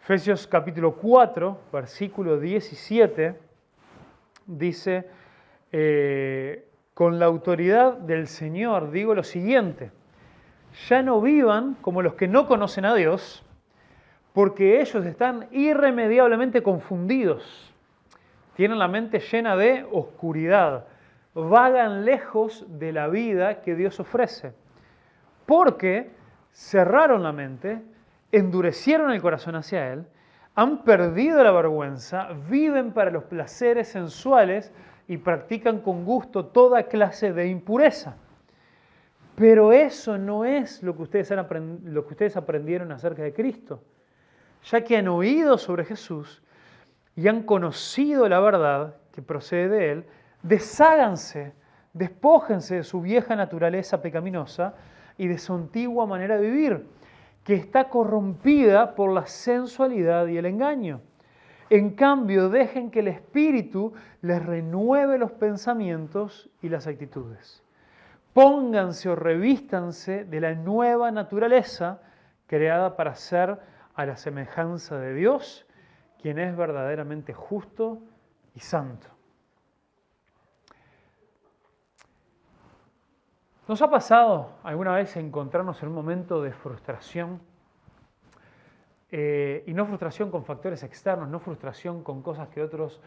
Efesios capítulo 4, versículo 17, dice, con la autoridad del Señor digo lo siguiente, ya no vivan como los que no conocen a Dios, porque ellos están irremediablemente confundidos, tienen la mente llena de oscuridad, vagan lejos de la vida que Dios ofrece, porque cerraron la mente, endurecieron el corazón hacia Él, han perdido la vergüenza, viven para los placeres sensuales y practican con gusto toda clase de impureza. Pero eso no es lo que ustedes aprendieron acerca de Cristo, ya que han oído sobre Jesús y han conocido la verdad que procede de Él, desháganse, despójense de su vieja naturaleza pecaminosa y de su antigua manera de vivir, que está corrompida por la sensualidad y el engaño. En cambio, dejen que el Espíritu les renueve los pensamientos y las actitudes. Pónganse o revístanse de la nueva naturaleza creada para ser a la semejanza de Dios, quien es verdaderamente justo y santo. ¿Nos ha pasado alguna vez encontrarnos en un momento de frustración? Y no frustración con factores externos, no frustración con cosas que otros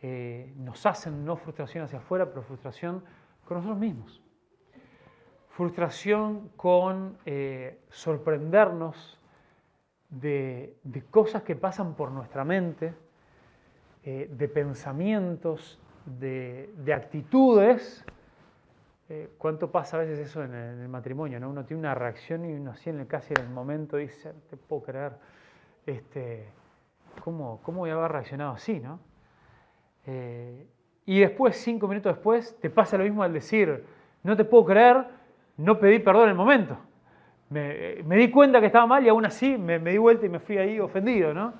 nos hacen, no frustración hacia afuera, pero frustración con nosotros mismos. Frustración con sorprendernos de cosas que pasan por nuestra mente, de pensamientos, de actitudes. ¿Cuánto pasa a veces eso en el matrimonio, ¿no? Uno tiene una reacción y uno así casi en el momento dice, no te puedo creer, ¿cómo voy a haber reaccionado así, no? Y después, 5 minutos después, te pasa lo mismo al decir, no te puedo creer, no pedí perdón en el momento. Me di cuenta que estaba mal y aún así me di vuelta y me fui ahí ofendido, ¿no?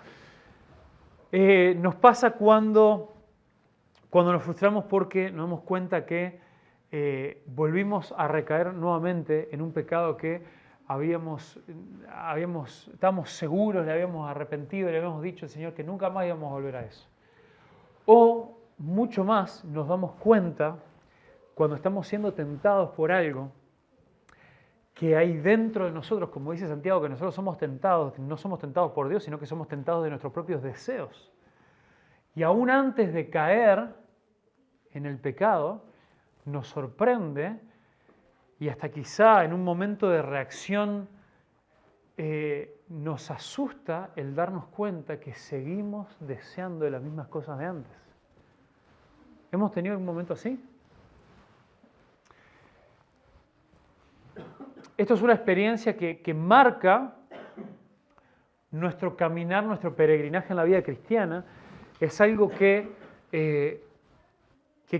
Nos pasa cuando nos frustramos porque nos damos cuenta que volvimos a recaer nuevamente en un pecado que estábamos seguros, le habíamos arrepentido, le habíamos dicho al Señor que nunca más íbamos a volver a eso. O mucho más nos damos cuenta cuando estamos siendo tentados por algo que hay dentro de nosotros, como dice Santiago, que nosotros somos tentados, no somos tentados por Dios, sino que somos tentados de nuestros propios deseos. Y aún antes de caer en el pecado, nos sorprende y hasta quizá en un momento de reacción nos asusta el darnos cuenta que seguimos deseando las mismas cosas de antes. ¿Hemos tenido algún momento así? Esto es una experiencia que marca nuestro caminar, nuestro peregrinaje en la vida cristiana. Es algo que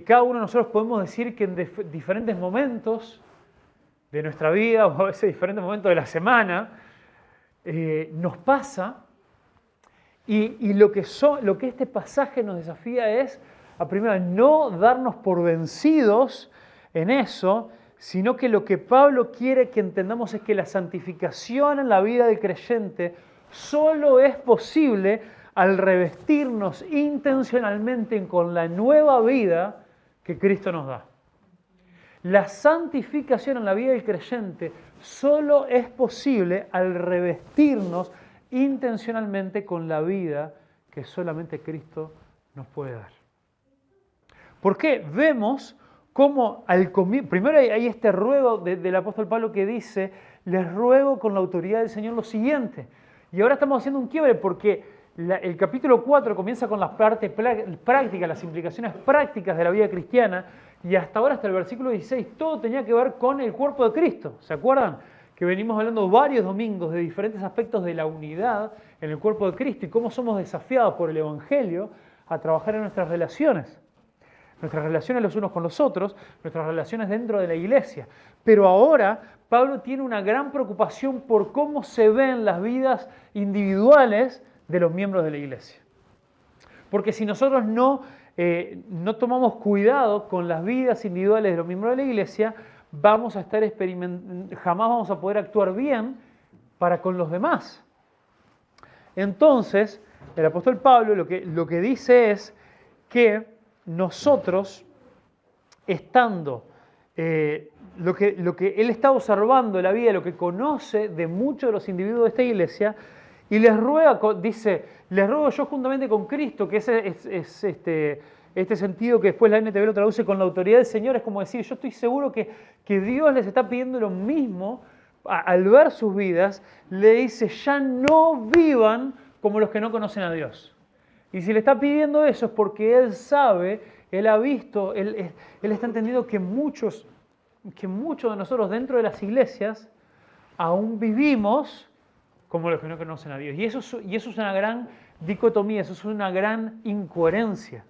cada uno de nosotros podemos decir que en diferentes momentos de nuestra vida o a veces diferentes momentos de la semana nos pasa y lo que este pasaje nos desafía es a primero no darnos por vencidos en eso, sino que lo que Pablo quiere que entendamos es que la santificación en la vida del creyente solo es posible al revestirnos intencionalmente con la nueva vida que Cristo nos da. La santificación en la vida del creyente solo es posible al revestirnos intencionalmente con la vida que solamente Cristo nos puede dar. ¿Por qué? Vemos cómo primero hay este ruego del apóstol Pablo que dice, les ruego con la autoridad del Señor lo siguiente. Y ahora estamos haciendo un quiebre porque el capítulo 4 comienza con las partes prácticas, las implicaciones prácticas de la vida cristiana, y hasta ahora, hasta el versículo 16, todo tenía que ver con el cuerpo de Cristo. ¿Se acuerdan? Que venimos hablando varios domingos de diferentes aspectos de la unidad en el cuerpo de Cristo y cómo somos desafiados por el Evangelio a trabajar en nuestras relaciones los unos con los otros, nuestras relaciones dentro de la iglesia. Pero ahora Pablo tiene una gran preocupación por cómo se ven las vidas individuales de los miembros de la iglesia. Porque si nosotros no tomamos cuidado con las vidas individuales de los miembros de la iglesia, jamás vamos a poder actuar bien para con los demás. Entonces, el apóstol Pablo lo que dice es que nosotros, estando, lo que él está observando en la vida, lo que conoce de muchos de los individuos de esta iglesia, y les ruega, dice, les ruego yo juntamente con Cristo, que es este sentido que después la NTV lo traduce con la autoridad del Señor, es como decir, yo estoy seguro que Dios les está pidiendo lo mismo al ver sus vidas, le dice, ya no vivan como los que no conocen a Dios. Y si le está pidiendo eso es porque Él sabe, Él ha visto, Él está entendiendo que muchos de nosotros dentro de las iglesias aún vivimos como los que no conocen a Dios. Y eso es una gran dicotomía, eso es una gran incoherencia.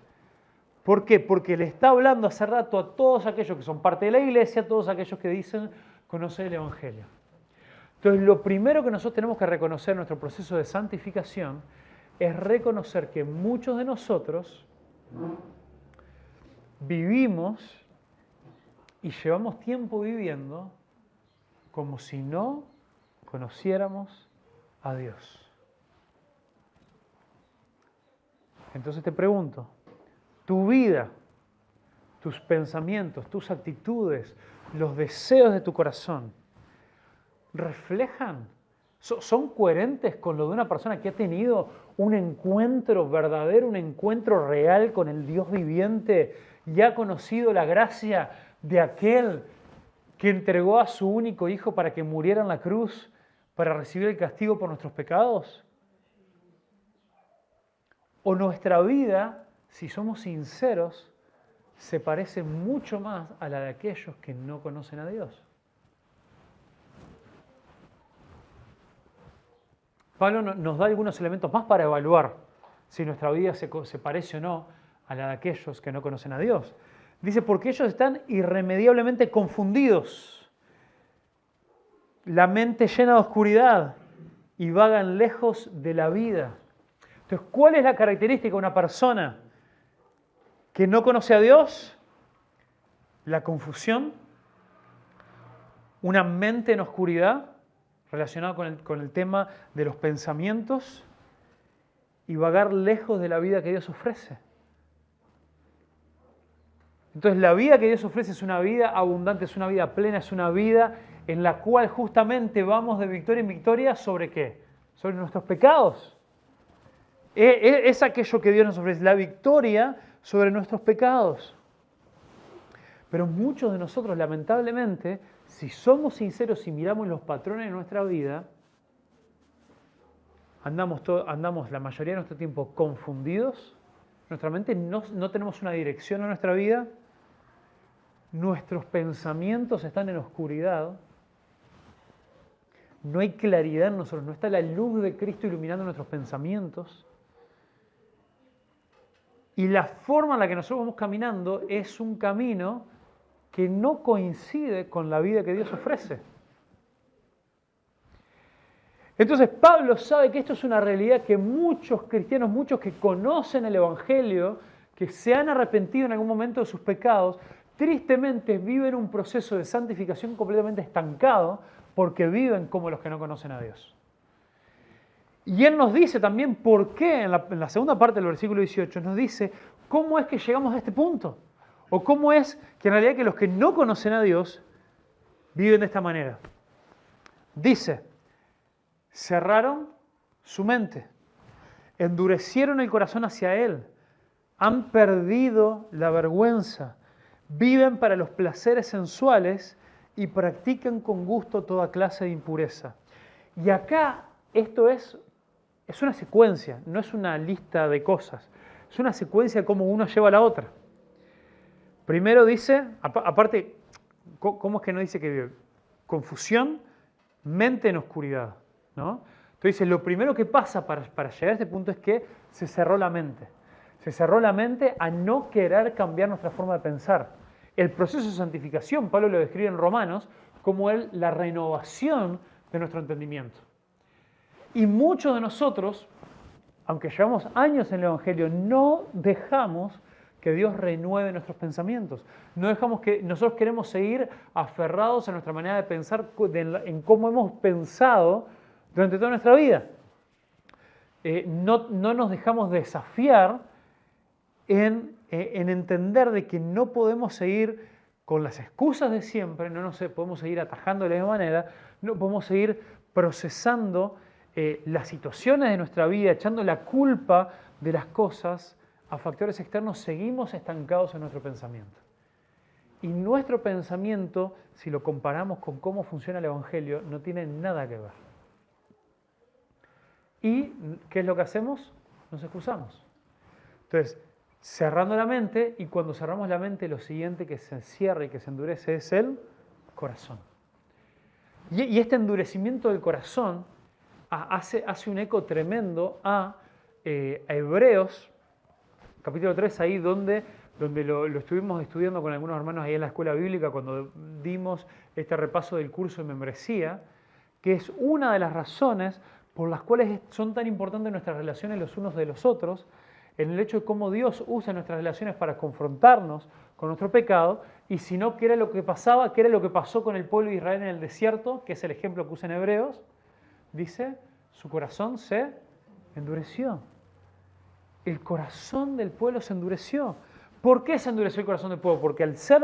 ¿Por qué? Porque le está hablando hace rato a todos aquellos que son parte de la iglesia, a todos aquellos que dicen conocer el Evangelio. Entonces, lo primero que nosotros tenemos que reconocer en nuestro proceso de santificación es reconocer que muchos de nosotros vivimos y llevamos tiempo viviendo como si no conociéramos a Dios. Entonces te pregunto, tu vida, tus pensamientos, tus actitudes, los deseos de tu corazón, ¿reflejan? ¿Son coherentes con lo de una persona que ha tenido un encuentro verdadero, un encuentro real con el Dios viviente y ha conocido la gracia de aquel que entregó a su único Hijo para que muriera en la cruz para recibir el castigo por nuestros pecados? ¿O nuestra vida, si somos sinceros, se parece mucho más a la de aquellos que no conocen a Dios? Pablo nos da algunos elementos más para evaluar si nuestra vida se parece o no a la de aquellos que no conocen a Dios. Dice, porque ellos están irremediablemente confundidos, la mente llena de oscuridad y vagan lejos de la vida. Entonces, ¿cuál es la característica de una persona que no conoce a Dios? La confusión, una mente en oscuridad, relacionado con el tema de los pensamientos, y vagar lejos de la vida que Dios ofrece. Entonces la vida que Dios ofrece es una vida abundante, es una vida plena, es una vida en la cual justamente vamos de victoria en victoria ¿sobre qué? Sobre nuestros pecados. Es aquello que Dios nos ofrece, la victoria sobre nuestros pecados. Pero muchos de nosotros, lamentablemente, si somos sinceros y miramos los patrones de nuestra vida, andamos la mayoría de nuestro tiempo confundidos, nuestra mente no tenemos una dirección a nuestra vida, nuestros pensamientos están en oscuridad, no hay claridad en nosotros, no está la luz de Cristo iluminando nuestros pensamientos. Y la forma en la que nosotros vamos caminando es un camino que no coincide con la vida que Dios ofrece. Entonces Pablo sabe que esto es una realidad que muchos cristianos, muchos que conocen el Evangelio, que se han arrepentido en algún momento de sus pecados, tristemente viven un proceso de santificación completamente estancado porque viven como los que no conocen a Dios. Y él nos dice también por qué, en la segunda parte del versículo 18, nos dice cómo es que llegamos a este punto. O cómo es que en realidad que los que no conocen a Dios viven de esta manera. Dice, cerraron su mente, endurecieron el corazón hacia Él, han perdido la vergüenza, viven para los placeres sensuales y practican con gusto toda clase de impureza. Y acá esto es una secuencia, no es una lista de cosas, es una secuencia de cómo uno lleva a la otra. Primero dice, aparte, ¿cómo es que no dice que vive? Confusión, mente en oscuridad, ¿no? Entonces, lo primero que pasa para llegar a este punto es que se cerró la mente. Se cerró la mente a no querer cambiar nuestra forma de pensar. El proceso de santificación, Pablo lo describe en Romanos como la renovación de nuestro entendimiento. Y muchos de nosotros, aunque llevamos años en el Evangelio, no dejamos que Dios renueve nuestros pensamientos. No dejamos que nosotros queremos seguir aferrados a nuestra manera de pensar, en cómo hemos pensado durante toda nuestra vida. no nos dejamos desafiar en entender de que no podemos seguir con las excusas de siempre, no nos podemos seguir atajando de la misma manera, no podemos seguir procesando las situaciones de nuestra vida, echando la culpa de las cosas a factores externos, seguimos estancados en nuestro pensamiento. Y nuestro pensamiento, si lo comparamos con cómo funciona el Evangelio, no tiene nada que ver. ¿Y qué es lo que hacemos? Nos excusamos. Entonces, cerrando la mente, y cuando cerramos la mente, lo siguiente que se cierra y que se endurece es el corazón. Y este endurecimiento del corazón hace un eco tremendo a Hebreos, capítulo 3, ahí donde lo estuvimos estudiando con algunos hermanos ahí en la escuela bíblica cuando dimos este repaso del curso de membresía, que es una de las razones por las cuales son tan importantes nuestras relaciones los unos de los otros, en el hecho de cómo Dios usa nuestras relaciones para confrontarnos con nuestro pecado, y si no, ¿qué era lo que pasaba? ¿Qué era lo que pasó con el pueblo de Israel en el desierto? Que es el ejemplo que usa en Hebreos. Dice, su corazón se endureció. El corazón del pueblo se endureció. ¿Por qué se endureció el corazón del pueblo? Porque al ser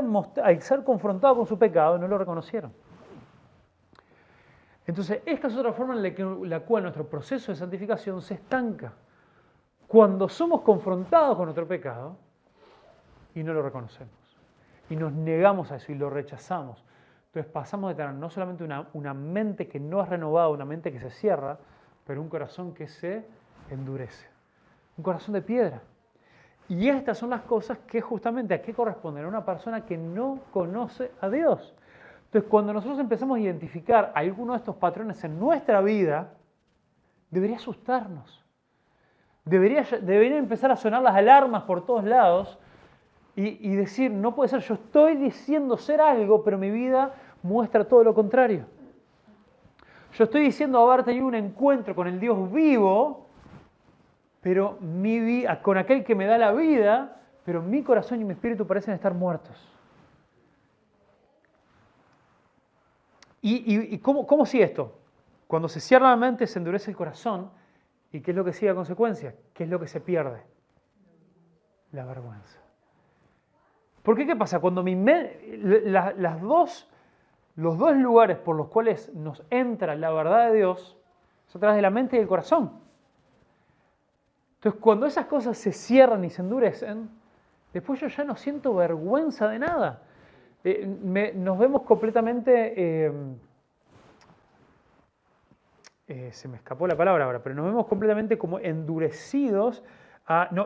confrontado con su pecado no lo reconocieron. Entonces, esta es otra forma en la cual nuestro proceso de santificación se estanca. Cuando somos confrontados con nuestro pecado y no lo reconocemos. Y nos negamos a eso y lo rechazamos. Entonces pasamos de tener no solamente una mente que no es renovada, una mente que se cierra, pero un corazón que se endurece. Un corazón de piedra. Y estas son las cosas que justamente a qué corresponden a una persona que no conoce a Dios. Entonces, cuando nosotros empezamos a identificar algunos de estos patrones en nuestra vida, debería asustarnos. Deberían empezar a sonar las alarmas por todos lados y decir, no puede ser, yo estoy diciendo ser algo, pero mi vida muestra todo lo contrario. Yo estoy diciendo haber tenido un encuentro con el Dios vivo, pero mi vida, con aquel que me da la vida, pero mi corazón y mi espíritu parecen estar muertos. ¿Y cómo sigue esto? Cuando se cierra la mente, se endurece el corazón. ¿Y qué es lo que sigue a consecuencia? ¿Qué es lo que se pierde? La vergüenza. ¿Por qué? ¿Qué pasa? Cuando los dos lugares por los cuales nos entra la verdad de Dios es a través de la mente y del corazón. Entonces, cuando esas cosas se cierran y se endurecen, después yo ya no siento vergüenza de nada. Nos vemos completamente, se me escapó la palabra ahora, pero nos vemos completamente como endurecidos,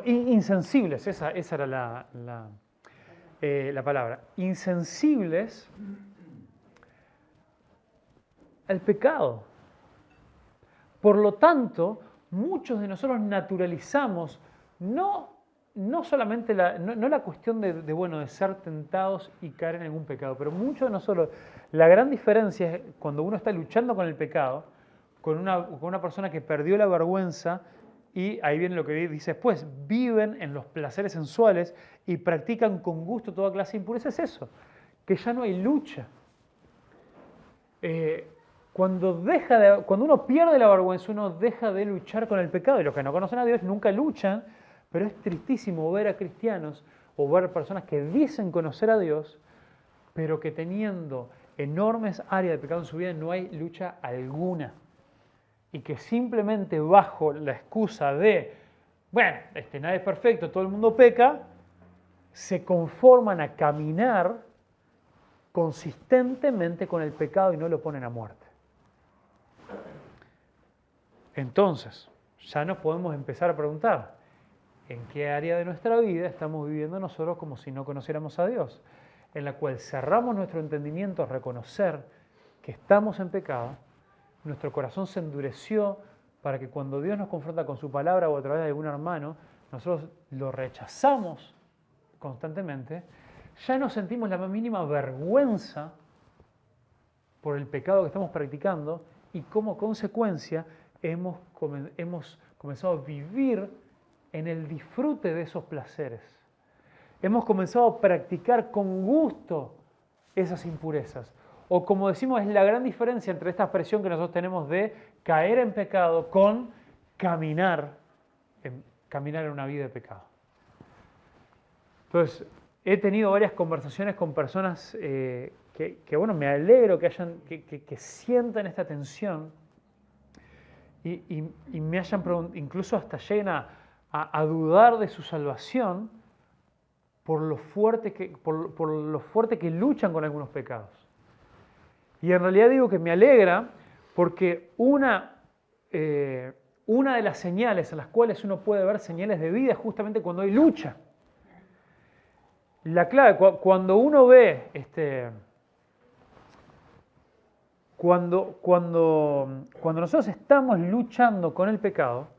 insensibles, esa era la palabra, insensibles al pecado. Por lo tanto, muchos de nosotros naturalizamos no solamente la cuestión de ser tentados y caer en algún pecado, pero muchos de nosotros, la gran diferencia es cuando uno está luchando con el pecado, con una persona que perdió la vergüenza, y ahí viene lo que dice después, viven en los placeres sensuales y practican con gusto toda clase de impureza, es eso, que ya no hay lucha. Cuando uno pierde la vergüenza, uno deja de luchar con el pecado, y los que no conocen a Dios nunca luchan. Pero es tristísimo ver a cristianos o ver personas que dicen conocer a Dios, pero que teniendo enormes áreas de pecado en su vida no hay lucha alguna. Y que simplemente bajo la excusa de, bueno, nadie es perfecto, todo el mundo peca, se conforman a caminar consistentemente con el pecado y no lo ponen a muerte. Entonces, ya nos podemos empezar a preguntar, ¿en qué área de nuestra vida estamos viviendo nosotros como si no conociéramos a Dios? En la cual cerramos nuestro entendimiento a reconocer que estamos en pecado, nuestro corazón se endureció para que cuando Dios nos confronta con su palabra o a través de algún hermano, nosotros lo rechazamos constantemente, ya no sentimos la más mínima vergüenza por el pecado que estamos practicando y como consecuencia hemos comenzado a vivir en el disfrute de esos placeres. Hemos comenzado a practicar con gusto esas impurezas. O como decimos, es la gran diferencia entre esta expresión que nosotros tenemos de caer en pecado con caminar en una vida de pecado. Entonces, he tenido varias conversaciones con personas que bueno, me alegro que sientan esta tensión y me hayan preguntado, incluso hasta lleguen a dudar de su salvación por lo fuerte que luchan con algunos pecados. Y en realidad digo que me alegra porque una de las señales en las cuales uno puede ver señales de vida es justamente cuando hay lucha. La clave, cuando uno ve, cuando nosotros estamos luchando con el pecado,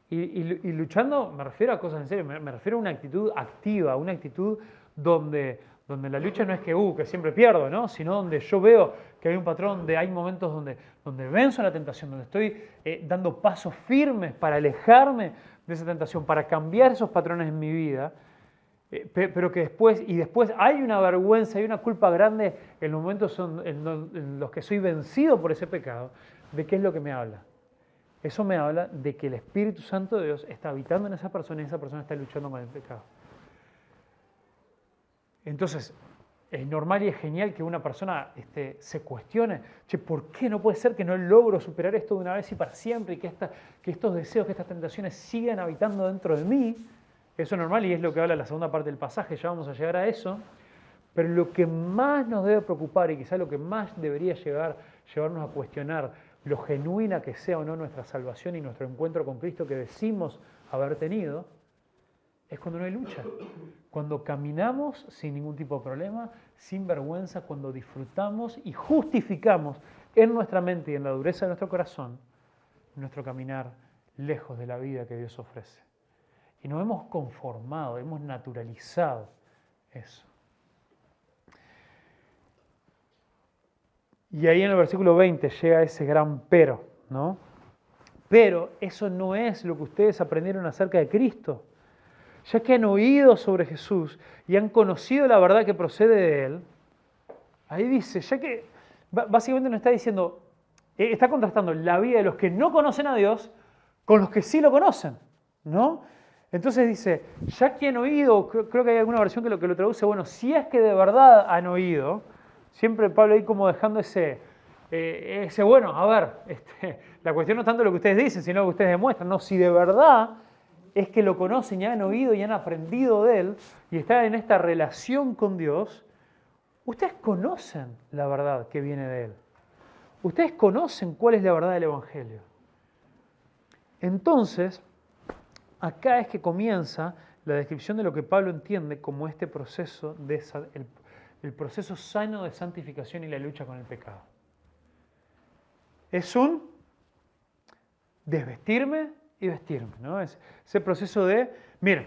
y luchando me refiero a cosas en serio, me refiero a una actitud activa, una actitud donde la lucha no es que siempre pierdo, ¿no? Sino donde yo veo que hay un patrón, donde hay momentos donde venzo la tentación, donde estoy dando pasos firmes para alejarme de esa tentación, para cambiar esos patrones en mi vida, pero que después hay una vergüenza, hay una culpa grande en los momentos en los que soy vencido por ese pecado. ¿De qué es lo que me habla? Eso me habla de que el Espíritu Santo de Dios está habitando en esa persona y esa persona está luchando con el pecado. Entonces, es normal y es genial que una persona se cuestione, ¿por qué no puede ser que no logro superar esto de una vez y para siempre y que estos deseos, que estas tentaciones sigan habitando dentro de mí? Eso es normal y es lo que habla la segunda parte del pasaje, ya vamos a llegar a eso. Pero lo que más nos debe preocupar y quizá lo que más debería llevarnos a cuestionar lo genuina que sea o no nuestra salvación y nuestro encuentro con Cristo que decimos haber tenido, es cuando no hay lucha. Cuando caminamos sin ningún tipo de problema, sin vergüenza, cuando disfrutamos y justificamos en nuestra mente y en la dureza de nuestro corazón nuestro caminar lejos de la vida que Dios ofrece. Y nos hemos conformado, hemos naturalizado eso. Y ahí en el versículo 20 llega ese gran pero, ¿no? Pero eso no es lo que ustedes aprendieron acerca de Cristo. Ya que han oído sobre Jesús y han conocido la verdad que procede de Él, ahí dice, ya que básicamente nos está diciendo, está contrastando la vida de los que no conocen a Dios con los que sí lo conocen, ¿no? Entonces dice, ya que han oído, creo que hay alguna versión que lo traduce, bueno, si es que de verdad han oído, siempre Pablo ahí como dejando ese bueno, a ver, la cuestión no es tanto lo que ustedes dicen, sino lo que ustedes demuestran, no, si de verdad es que lo conocen y han oído y han aprendido de Él y están en esta relación con Dios, ustedes conocen la verdad que viene de Él. Ustedes conocen cuál es la verdad del Evangelio. Entonces, acá es que comienza la descripción de lo que Pablo entiende como este proceso, el proceso sano de santificación y la lucha con el pecado. Es un desvestirme y vestirme, ¿no? Es ese proceso de, miren,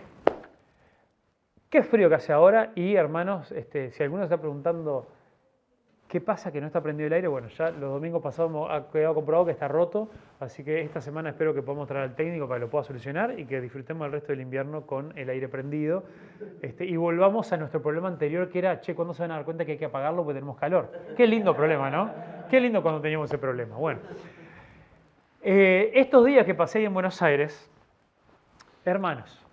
qué frío que hace ahora y hermanos, si alguno está preguntando qué pasa que no está prendido el aire, bueno, ya los domingos pasados ha quedado comprobado que está roto, así que esta semana espero que podamos traer al técnico para que lo pueda solucionar y que disfrutemos el resto del invierno con el aire prendido y volvamos a nuestro problema anterior que era, ¿cuándo se van a dar cuenta que hay que apagarlo porque tenemos calor? Qué lindo problema, ¿no? Qué lindo cuando teníamos ese problema. Bueno. Estos días que pasé ahí en Buenos Aires, hermanos,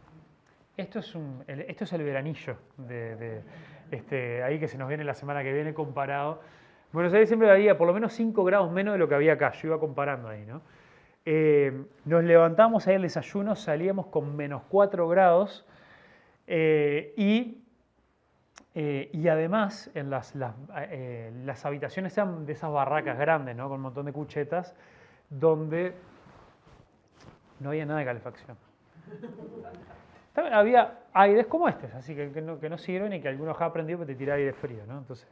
esto es el veranillo ahí que se nos viene la semana que viene comparado. Buenos Aires siempre había por lo menos 5 grados menos de lo que había acá, yo iba comparando ahí, ¿no? Nos levantamos ahí al desayuno, salíamos con menos 4 grados y además en las habitaciones eran de esas barracas grandes, ¿no? Con un montón de cuchetas, donde no había nada de calefacción. Había aires como estos, así que no sirven y que algunos han aprendido que te tira aire frío, ¿no? Entonces,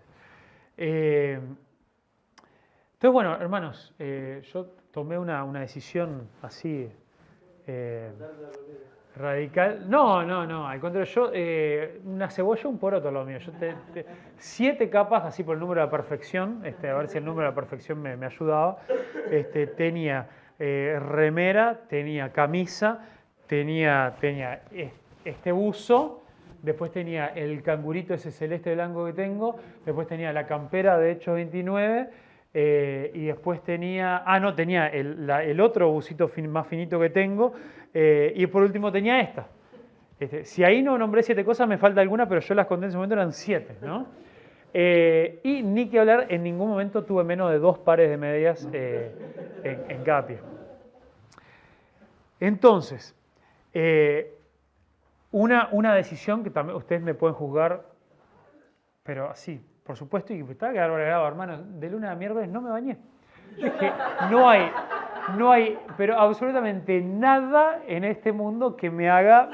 bueno, hermanos, yo tomé una decisión así radical. No, al contrario, yo una cebolla, un poroto lo mío. Yo 7 capas, así por el número de la perfección, a ver si el número de la perfección me ayudaba. Tenía remera, tenía camisa, tenía este buzo, después tenía el cangurito ese celeste blanco que tengo, después tenía la campera de Hechos 29 y después tenía, tenía el otro busito más finito que tengo, y por último tenía esta. Si ahí no nombré 7 cosas, me falta alguna, pero yo las conté en ese momento, eran 7, ¿no? Y ni que hablar, en ningún momento tuve menos de 2 pares de medias en cada pie. Entonces, una decisión que también ustedes me pueden juzgar, pero así, por supuesto, y estaba que agregado, hermano, de lunes a miércoles no me bañé. Es que no hay, pero absolutamente nada en este mundo que me haga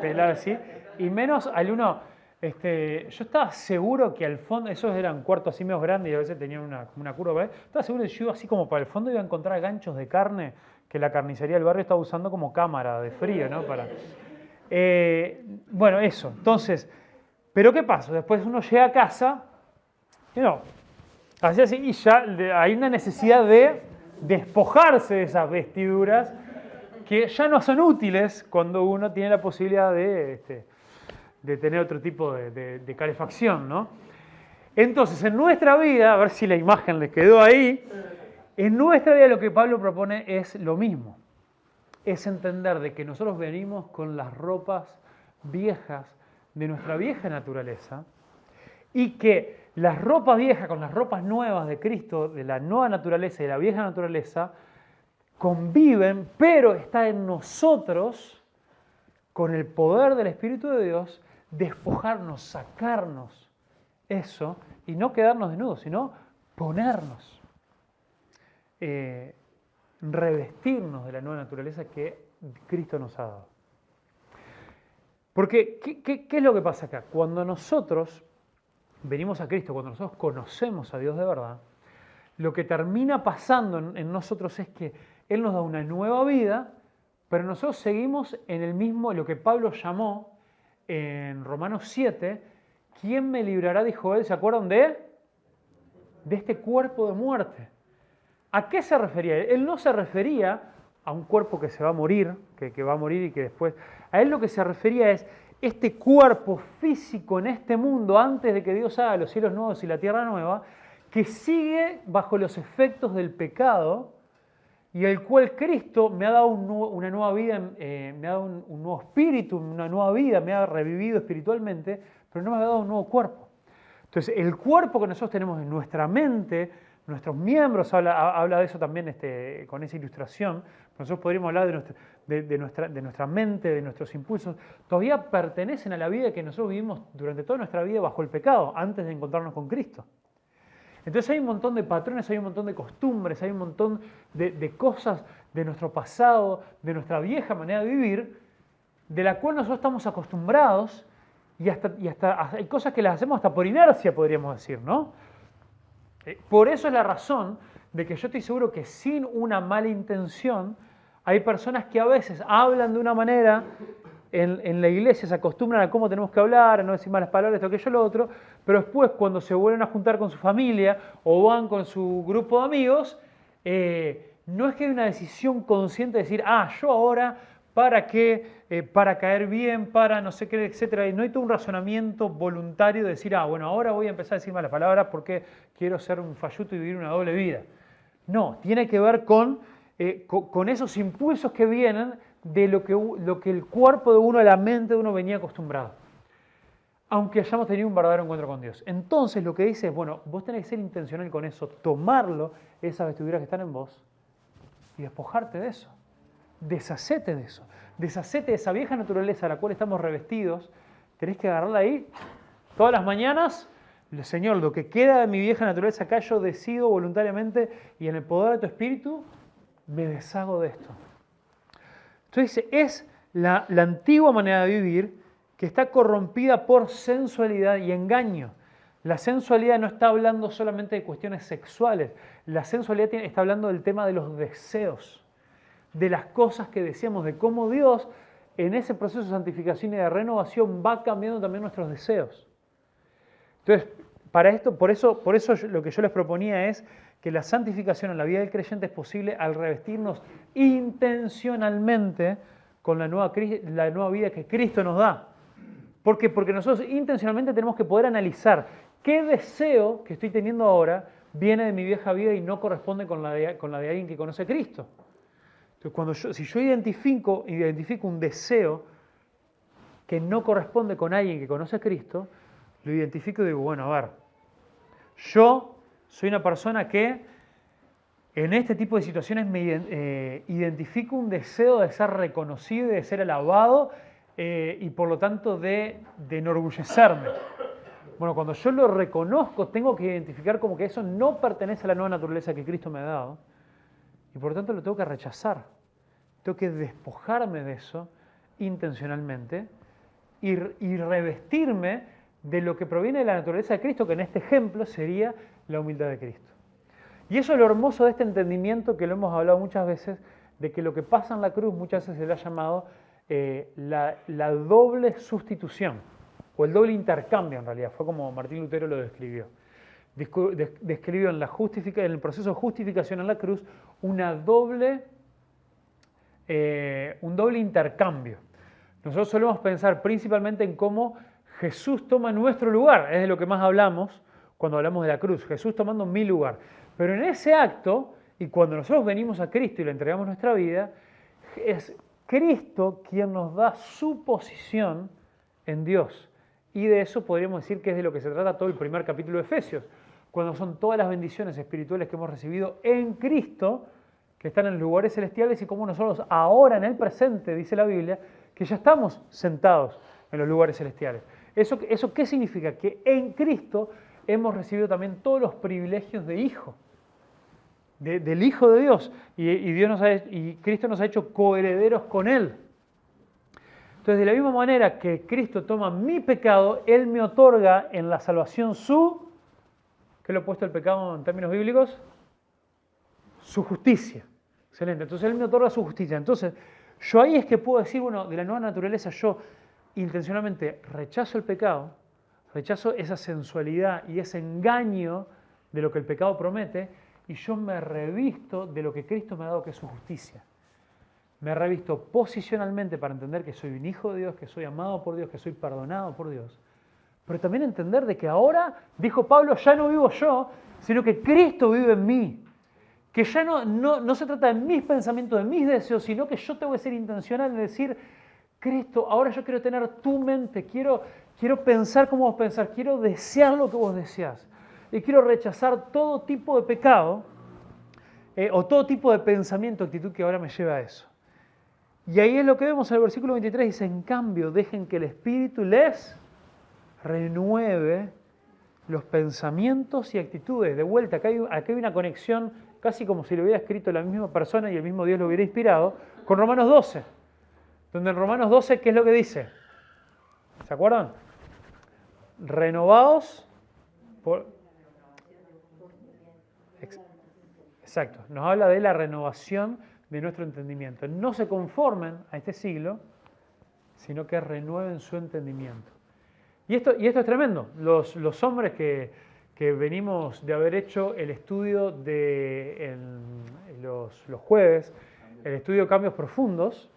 pelar así, y menos al uno. Yo estaba seguro que al fondo, esos eran cuartos así medio grandes y a veces tenían una curva, estaba seguro que yo así como para el fondo iba a encontrar ganchos de carne que la carnicería del barrio estaba usando como cámara de frío, ¿no? Bueno, eso. Entonces, ¿pero qué pasa? Después uno llega a casa, así, y ya hay una necesidad de despojarse de esas vestiduras que ya no son útiles cuando uno tiene la posibilidad de tener otro tipo de calefacción, ¿no? Entonces, en nuestra vida, a ver si la imagen les quedó ahí, en nuestra vida lo que Pablo propone es lo mismo. Es entender de que nosotros venimos con las ropas viejas de nuestra vieja naturaleza y que las ropas viejas con las ropas nuevas de Cristo, de la nueva naturaleza y de la vieja naturaleza, conviven, pero está en nosotros, con el poder del Espíritu de Dios, despojarnos, sacarnos eso y no quedarnos desnudos, sino ponernos, revestirnos de la nueva naturaleza que Cristo nos ha dado. Porque, ¿qué es lo que pasa acá? Cuando nosotros venimos a Cristo, cuando nosotros conocemos a Dios de verdad, lo que termina pasando en nosotros es que Él nos da una nueva vida, pero nosotros seguimos en el mismo, lo que Pablo llamó en Romanos 7, ¿quién me librará? Dijo él, ¿se acuerdan de este cuerpo de muerte? ¿A qué se refería? Él no se refería a un cuerpo que se va a morir, que va a morir y que después... A él lo que se refería es este cuerpo físico en este mundo, antes de que Dios haga los cielos nuevos y la tierra nueva, que sigue bajo los efectos del pecado y el cual Cristo me ha dado una nueva vida, me ha dado un nuevo espíritu, una nueva vida, me ha revivido espiritualmente, pero no me ha dado un nuevo cuerpo. Entonces, el cuerpo que nosotros tenemos en nuestra mente, nuestros miembros, habla de eso también con esa ilustración, nosotros podríamos hablar de nuestra mente, de nuestros impulsos, todavía pertenecen a la vida que nosotros vivimos durante toda nuestra vida bajo el pecado, antes de encontrarnos con Cristo. Entonces hay un montón de patrones, hay un montón de costumbres, hay un montón de cosas de nuestro pasado, de nuestra vieja manera de vivir, de la cual nosotros estamos acostumbrados y hasta hay cosas que las hacemos hasta por inercia, podríamos decir, ¿no? Por eso es la razón de que yo estoy seguro que sin una mala intención hay personas que a veces hablan de una manera, en la iglesia se acostumbran a cómo tenemos que hablar, a no decir malas palabras, esto, aquello, lo otro, pero después cuando se vuelven a juntar con su familia o van con su grupo de amigos, no es que hay una decisión consciente de decir, yo ahora, ¿para qué? Para caer bien, para no sé qué, etcétera. Y no hay todo un razonamiento voluntario de decir, bueno, ahora voy a empezar a decir malas palabras porque quiero ser un falluto y vivir una doble vida. No, tiene que ver con esos impulsos que vienen de lo que el cuerpo de uno, la mente de uno venía acostumbrado. Aunque hayamos tenido un verdadero encuentro con Dios. Entonces lo que dice es, bueno, vos tenés que ser intencional con eso, tomarlo, esas vestiduras que están en vos, y despojarte de eso. Deshacete de eso. Deshacete de esa vieja naturaleza a la cual estamos revestidos. Tenés que agarrarla ahí todas las mañanas. Señor, lo que queda de mi vieja naturaleza acá, yo decido voluntariamente y en el poder de tu espíritu me deshago de esto. Entonces es la antigua manera de vivir que está corrompida por sensualidad y engaño. La sensualidad no está hablando solamente de cuestiones sexuales. La sensualidad está hablando del tema de los deseos, de las cosas que deseamos, de cómo Dios en ese proceso de santificación y de renovación va cambiando también nuestros deseos. Entonces, por eso lo que yo les proponía es que la santificación en la vida del creyente es posible al revestirnos intencionalmente con la nueva vida que Cristo nos da. ¿Por qué? Porque nosotros intencionalmente tenemos que poder analizar qué deseo que estoy teniendo ahora viene de mi vieja vida y no corresponde con la de alguien que conoce a Cristo. Entonces, si yo identifico un deseo que no corresponde con alguien que conoce a Cristo, lo identifico y digo, bueno, a ver, yo soy una persona que en este tipo de situaciones me identifico un deseo de ser reconocido y de ser alabado y por lo tanto de enorgullecerme. Bueno, cuando yo lo reconozco, tengo que identificar como que eso no pertenece a la nueva naturaleza que Cristo me ha dado y por lo tanto lo tengo que rechazar. Tengo que despojarme de eso intencionalmente y revestirme de lo que proviene de la naturaleza de Cristo, que en este ejemplo sería la humildad de Cristo. Y eso es lo hermoso de este entendimiento que lo hemos hablado muchas veces, de que lo que pasa en la cruz muchas veces se le ha llamado la doble sustitución, o el doble intercambio en realidad, fue como Martín Lutero lo describió. Describió en el proceso de justificación en la cruz un doble intercambio. Nosotros solemos pensar principalmente en cómo Jesús toma nuestro lugar, es de lo que más hablamos cuando hablamos de la cruz, Jesús tomando mi lugar. Pero en ese acto, y cuando nosotros venimos a Cristo y le entregamos nuestra vida, es Cristo quien nos da su posición en Dios. Y de eso podríamos decir que es de lo que se trata todo el primer capítulo de Efesios, cuando son todas las bendiciones espirituales que hemos recibido en Cristo, que están en los lugares celestiales, y como nosotros ahora en el presente, dice la Biblia, que ya estamos sentados en los lugares celestiales. ¿Eso qué significa? Que en Cristo hemos recibido también todos los privilegios de hijo, del Hijo de Dios, y Cristo nos ha hecho coherederos con Él. Entonces, de la misma manera que Cristo toma mi pecado, Él me otorga en la salvación ¿qué le he puesto el pecado en términos bíblicos? Su justicia. Excelente. Entonces, Él me otorga su justicia. Entonces, yo ahí es que puedo decir, bueno, de la nueva naturaleza yo intencionalmente rechazo el pecado, rechazo esa sensualidad y ese engaño de lo que el pecado promete, y yo me revisto de lo que Cristo me ha dado, que es su justicia. Me revisto posicionalmente para entender que soy un hijo de Dios, que soy amado por Dios, que soy perdonado por Dios. Pero también entender de que ahora, dijo Pablo, ya no vivo yo, sino que Cristo vive en mí. Que ya no se trata de mis pensamientos, de mis deseos, sino que yo tengo que ser intencional en decir, Cristo, ahora yo quiero tener tu mente, quiero pensar como vos pensás, quiero desear lo que vos deseás. Y quiero rechazar todo tipo de pecado o todo tipo de pensamiento, actitud que ahora me lleva a eso. Y ahí es lo que vemos en el versículo 23, dice, en cambio, dejen que el Espíritu les renueve los pensamientos y actitudes. De vuelta, acá hay una conexión, casi como si lo hubiera escrito la misma persona y el mismo Dios lo hubiera inspirado, con Romanos 12. Donde en Romanos 12, ¿qué es lo que dice? ¿Se acuerdan? Renovados por... Exacto, nos habla de la renovación de nuestro entendimiento. No se conformen a este siglo, sino que renueven su entendimiento. Y esto es tremendo. Los hombres que venimos de haber hecho el estudio de los jueves, el estudio de cambios profundos,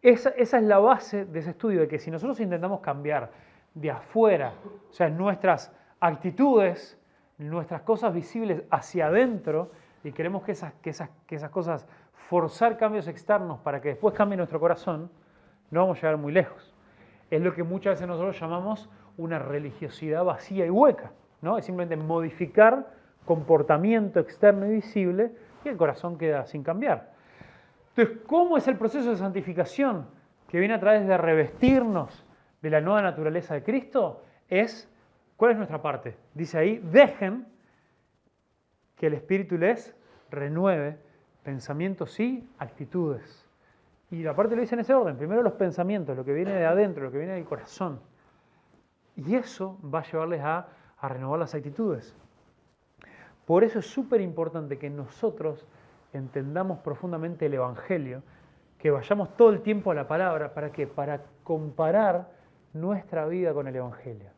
esa es la base de ese estudio, de que si nosotros intentamos cambiar de afuera, o sea, nuestras actitudes, nuestras cosas visibles hacia adentro, y queremos que esas cosas, forzar cambios externos para que después cambie nuestro corazón, no vamos a llegar muy lejos. Es lo que muchas veces nosotros llamamos una religiosidad vacía y hueca, ¿no? Es simplemente modificar comportamiento externo y visible y el corazón queda sin cambiar. Entonces, ¿cómo es el proceso de santificación que viene a través de revestirnos de la nueva naturaleza de Cristo? ¿Cuál es nuestra parte? Dice ahí, dejen que el Espíritu les renueve pensamientos y actitudes. Y la parte lo dice en ese orden. Primero los pensamientos, lo que viene de adentro, lo que viene del corazón. Y eso va a llevarles a renovar las actitudes. Por eso es súper importante que nosotros entendamos profundamente el Evangelio, que vayamos todo el tiempo a la palabra. ¿Para qué? Para comparar nuestra vida con el Evangelio.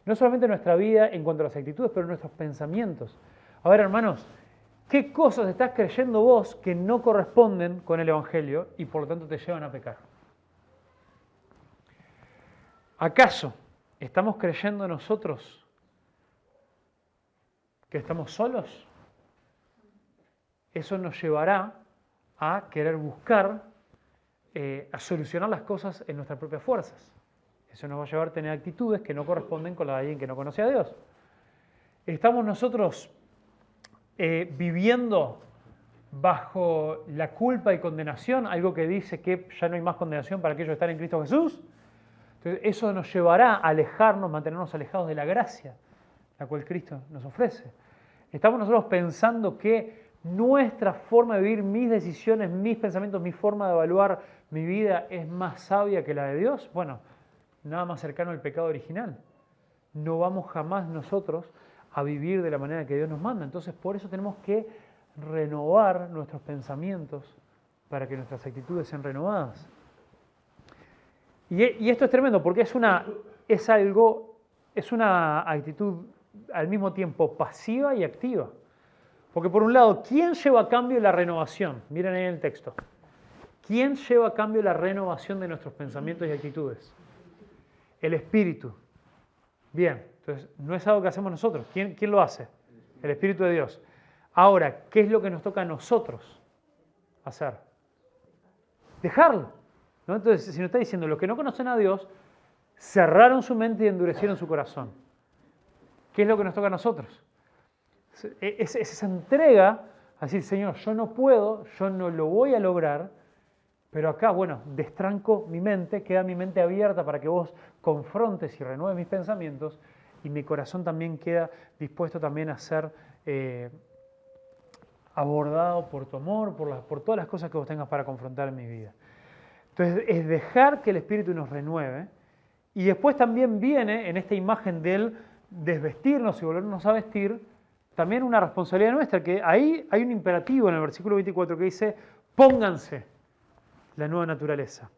No solamente nuestra vida en cuanto a las actitudes, pero nuestros pensamientos. A ver, hermanos, ¿qué cosas estás creyendo vos que no corresponden con el Evangelio y por lo tanto te llevan a pecar? ¿Acaso estamos creyendo nosotros que estamos solos, eso nos llevará a querer buscar, a solucionar las cosas en nuestras propias fuerzas. Eso nos va a llevar a tener actitudes que no corresponden con las de alguien que no conoce a Dios. Estamos nosotros viviendo bajo la culpa y condenación, algo que dice que ya no hay más condenación para aquellos que están en Cristo Jesús. Entonces, eso nos llevará a alejarnos, mantenernos alejados de la gracia, la cual Cristo nos ofrece. Estamos nosotros pensando que nuestra forma de vivir, mis decisiones, mis pensamientos, mi forma de evaluar mi vida es más sabia que la de Dios. Bueno, nada más cercano al pecado original. No vamos jamás nosotros a vivir de la manera que Dios nos manda. Entonces, por eso tenemos que renovar nuestros pensamientos para que nuestras actitudes sean renovadas. Y esto es tremendo porque es una actitud al mismo tiempo pasiva y activa. Porque por un lado, ¿quién lleva a cambio la renovación? Miren ahí en el texto. ¿Quién lleva a cambio la renovación de nuestros pensamientos y actitudes? El Espíritu. Bien, entonces no es algo que hacemos nosotros. ¿Quién lo hace? El Espíritu de Dios. Ahora, ¿qué es lo que nos toca a nosotros hacer? Dejarlo, ¿no? Entonces, si nos está diciendo, los que no conocen a Dios, cerraron su mente y endurecieron su corazón. ¿Qué es lo que nos toca a nosotros? Es esa entrega a decir, Señor, yo no puedo, yo no lo voy a lograr, pero acá, bueno, destranco mi mente, queda mi mente abierta para que vos confrontes y renueves mis pensamientos y mi corazón también queda dispuesto también a ser abordado por tu amor, por todas las cosas que vos tengas para confrontar en mi vida. Entonces, es dejar que el Espíritu nos renueve y después también viene en esta imagen del desvestirnos y volvernos a vestir, también una responsabilidad nuestra, que ahí hay un imperativo en el versículo 24 que dice, pónganse la nueva naturaleza,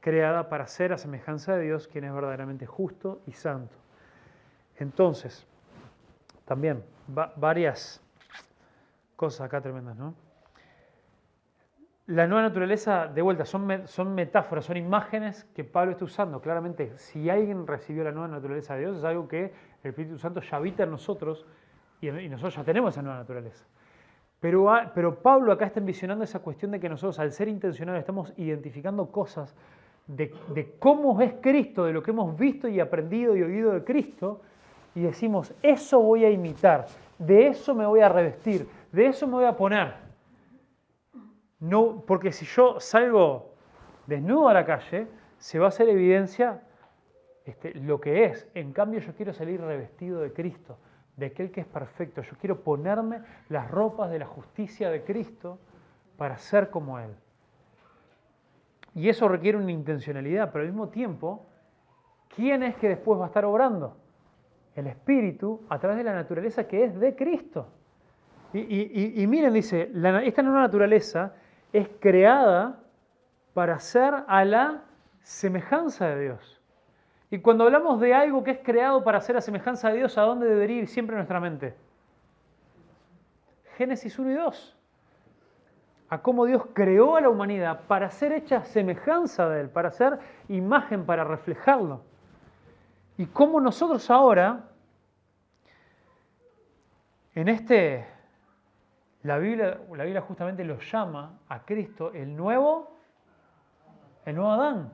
creada para ser a semejanza de Dios, quien es verdaderamente justo y santo. Entonces, también varias cosas acá tremendas, ¿no? La nueva naturaleza, de vuelta, son metáforas, son imágenes que Pablo está usando. Claramente, si alguien recibió la nueva naturaleza de Dios, es algo que el Espíritu Santo ya habita en nosotros y nosotros ya tenemos esa nueva naturaleza. Pero Pablo acá está envisionando esa cuestión de que nosotros, al ser intencionales, estamos identificando cosas de cómo es Cristo, de lo que hemos visto y aprendido y oído de Cristo, y decimos, eso voy a imitar, de eso me voy a revestir, de eso me voy a poner. No, porque si yo salgo desnudo a la calle, se va a hacer evidencia lo que es. En cambio, yo quiero salir revestido de Cristo, de aquel que es perfecto. Yo quiero ponerme las ropas de la justicia de Cristo para ser como Él. Y eso requiere una intencionalidad, pero al mismo tiempo, ¿quién es que después va a estar obrando? El Espíritu a través de la naturaleza que es de Cristo. Y miren, dice, esta nueva naturaleza es creada para ser a la semejanza de Dios. Y cuando hablamos de algo que es creado para ser a semejanza de Dios, ¿a dónde debería ir siempre nuestra mente? Génesis 1 y 2. A cómo Dios creó a la humanidad para ser hecha semejanza de Él, para ser imagen, para reflejarlo. Y cómo nosotros ahora, la Biblia justamente lo llama a Cristo el nuevo Adán.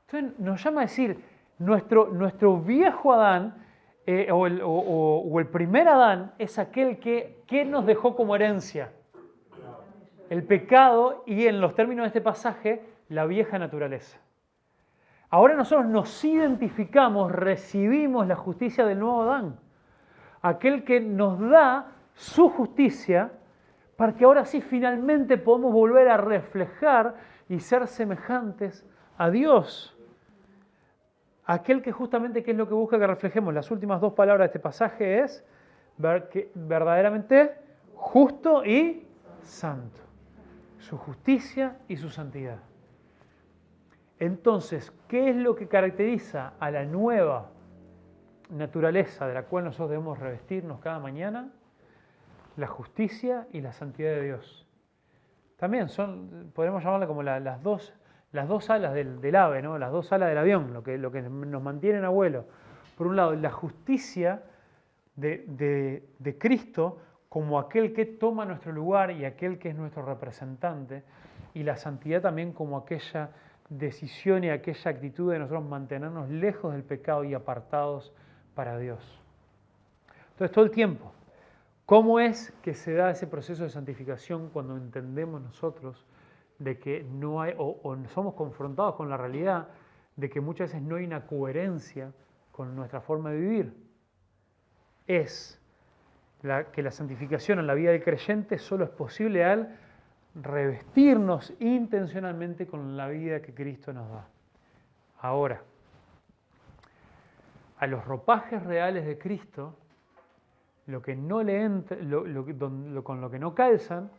Entonces nos llama a decir, nuestro viejo Adán, o el primer Adán, es aquel que nos dejó como herencia el pecado y, en los términos de este pasaje, la vieja naturaleza. Ahora nosotros nos identificamos, recibimos la justicia del nuevo Adán, aquel que nos da su justicia para que ahora sí finalmente podamos volver a reflejar y ser semejantes a Dios. Aquel que justamente, ¿qué es lo que busca que reflejemos? Las últimas dos palabras de este pasaje es verdaderamente justo y santo. Su justicia y su santidad. Entonces, ¿qué es lo que caracteriza a la nueva naturaleza de la cual nosotros debemos revestirnos cada mañana? La justicia y la santidad de Dios. También podemos llamarla como las dos alas del ave, ¿no? Las dos alas del avión, lo que nos mantienen a vuelo. Por un lado, la justicia de Cristo como aquel que toma nuestro lugar y aquel que es nuestro representante, y la santidad también como aquella decisión y aquella actitud de nosotros mantenernos lejos del pecado y apartados para Dios. Entonces, todo el tiempo, ¿cómo es que se da ese proceso de santificación cuando entendemos nosotros de que no hay, o somos confrontados con la realidad de que muchas veces no hay una coherencia con nuestra forma de vivir? Es que la santificación en la vida del creyente solo es posible al revestirnos intencionalmente con la vida que Cristo nos da. Ahora, a los ropajes reales de Cristo, lo que no le entra, con lo que no calzan,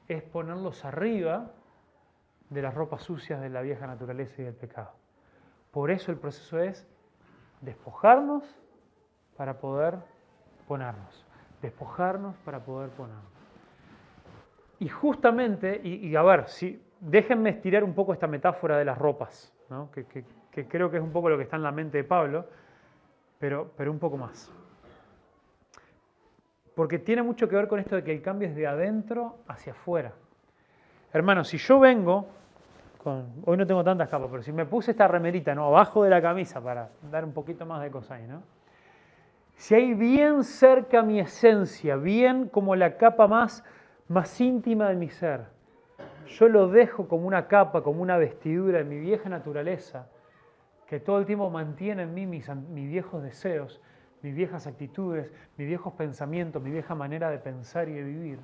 es ponerlos arriba de las ropas sucias de la vieja naturaleza y del pecado. Por eso el proceso es despojarnos para poder ponernos. Despojarnos para poder ponernos. Y justamente, y a ver, déjenme estirar un poco esta metáfora de las ropas, ¿no? que creo que es un poco lo que está en la mente de Pablo, pero un poco más. Porque tiene mucho que ver con esto de que el cambio es de adentro hacia afuera. Hermanos, si yo vengo, hoy no tengo tantas capas, pero si me puse esta remerita, ¿no?, abajo de la camisa para dar un poquito más de cosa ahí, ¿no? Si hay bien cerca mi esencia, bien como la capa más íntima de mi ser, yo lo dejo como una capa, como una vestidura de mi vieja naturaleza, que todo el tiempo mantiene en mí mis viejos deseos, mis viejas actitudes, mis viejos pensamientos, mi vieja manera de pensar y de vivir.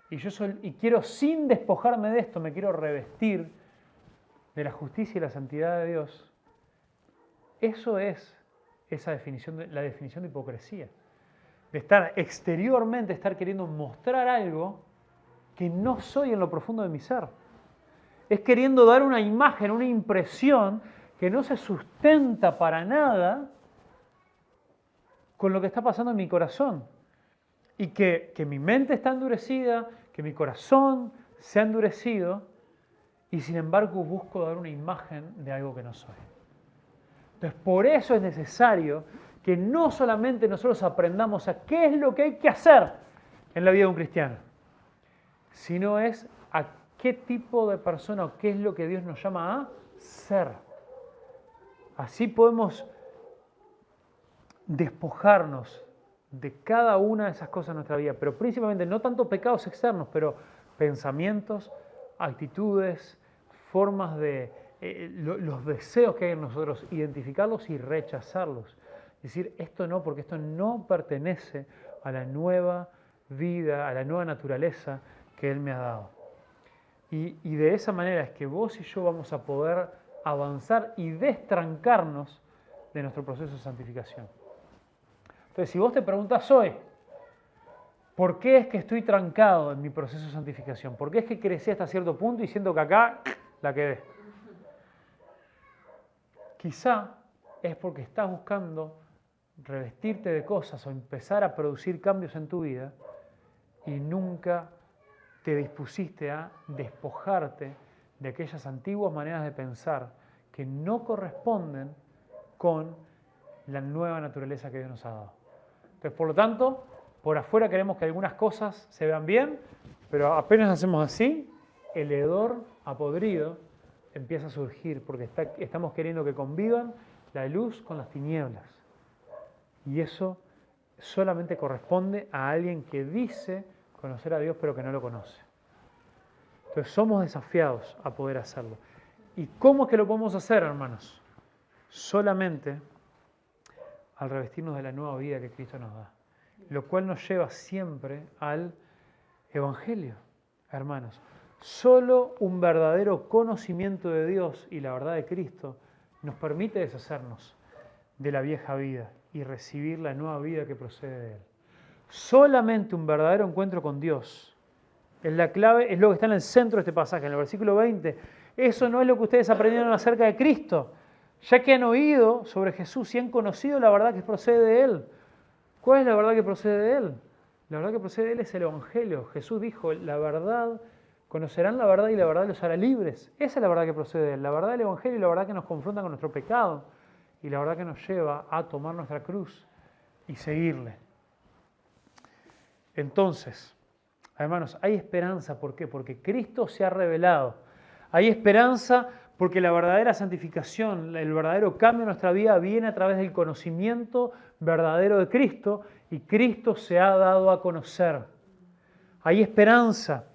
Y quiero, sin despojarme de esto, me quiero revestir de la justicia y la santidad de Dios. Eso es la definición de hipocresía. De estar exteriormente, estar queriendo mostrar algo que no soy en lo profundo de mi ser. Es queriendo dar una imagen, una impresión que no se sustenta para nada con lo que está pasando en mi corazón. Y que mi mente está endurecida, que mi corazón se ha endurecido, y sin embargo busco dar una imagen de algo que no soy. Entonces, por eso es necesario que no solamente nosotros aprendamos a qué es lo que hay que hacer en la vida de un cristiano, sino es a qué tipo de persona o qué es lo que Dios nos llama a ser. Así podemos despojarnos de cada una de esas cosas en nuestra vida, pero principalmente no tanto pecados externos, pero pensamientos, actitudes, formas de los deseos que hay en nosotros, identificarlos y rechazarlos. Decir, esto no, porque esto no pertenece a la nueva vida, a la nueva naturaleza que Él me ha dado. Y de esa manera es que vos y yo vamos a poder avanzar y destrancarnos de nuestro proceso de santificación. Entonces, si vos te preguntas hoy, ¿por qué es que estoy trancado en mi proceso de santificación? ¿Por qué es que crecí hasta cierto punto y siento que acá la quedé? Quizá es porque estás buscando revestirte de cosas o empezar a producir cambios en tu vida y nunca te dispusiste a despojarte de aquellas antiguas maneras de pensar que no corresponden con la nueva naturaleza que Dios nos ha dado. Entonces, por lo tanto, por afuera queremos que algunas cosas se vean bien, pero apenas hacemos así, el hedor apodrido empieza a surgir porque estamos queriendo que convivan la luz con las tinieblas. Y eso solamente corresponde a alguien que dice conocer a Dios pero que no lo conoce. Entonces somos desafiados a poder hacerlo. ¿Y cómo es que lo podemos hacer, hermanos? Solamente al revestirnos de la nueva vida que Cristo nos da. Lo cual nos lleva siempre al Evangelio, hermanos. Solo un verdadero conocimiento de Dios y la verdad de Cristo nos permite deshacernos de la vieja vida y recibir la nueva vida que procede de Él. Solamente un verdadero encuentro con Dios es la clave, es lo que está en el centro de este pasaje, en el versículo 20. Eso no es lo que ustedes aprendieron acerca de Cristo, ya que han oído sobre Jesús y han conocido la verdad que procede de Él. ¿Cuál es la verdad que procede de Él? La verdad que procede de Él es el Evangelio. Jesús dijo, la verdad, conocerán la verdad y la verdad los hará libres. Esa es la verdad que procede de Él, la verdad del Evangelio y la verdad que nos confronta con nuestro pecado y la verdad que nos lleva a tomar nuestra cruz y seguirle. Entonces, hermanos, hay esperanza. ¿Por qué? Porque Cristo se ha revelado. Hay esperanza porque la verdadera santificación, el verdadero cambio en nuestra vida viene a través del conocimiento verdadero de Cristo y Cristo se ha dado a conocer. Hay esperanza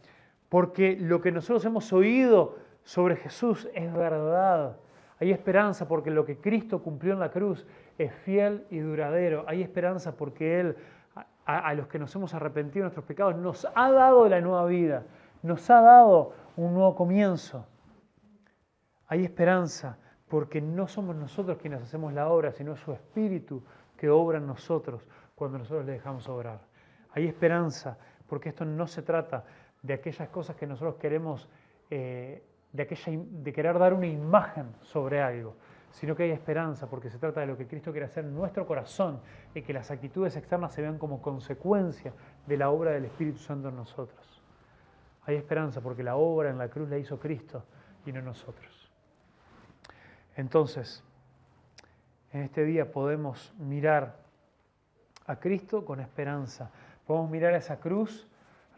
porque lo que nosotros hemos oído sobre Jesús es verdad. Hay esperanza porque lo que Cristo cumplió en la cruz es fiel y duradero. Hay esperanza porque Él, a los que nos hemos arrepentido de nuestros pecados, nos ha dado la nueva vida, nos ha dado un nuevo comienzo. Hay esperanza porque no somos nosotros quienes hacemos la obra, sino su Espíritu que obra en nosotros cuando nosotros le dejamos obrar. Hay esperanza porque esto no se trata de aquellas cosas que nosotros queremos, de querer dar una imagen sobre algo, sino que hay esperanza porque se trata de lo que Cristo quiere hacer en nuestro corazón y que las actitudes externas se vean como consecuencia de la obra del Espíritu Santo en nosotros. Hay esperanza porque la obra en la cruz la hizo Cristo y no nosotros. Entonces, en este día podemos mirar a Cristo con esperanza. Podemos mirar a esa cruz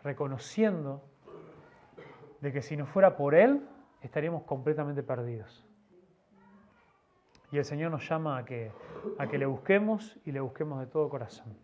reconociendo de que si no fuera por Él, estaríamos completamente perdidos. Y el Señor nos llama a que le busquemos y le busquemos de todo corazón.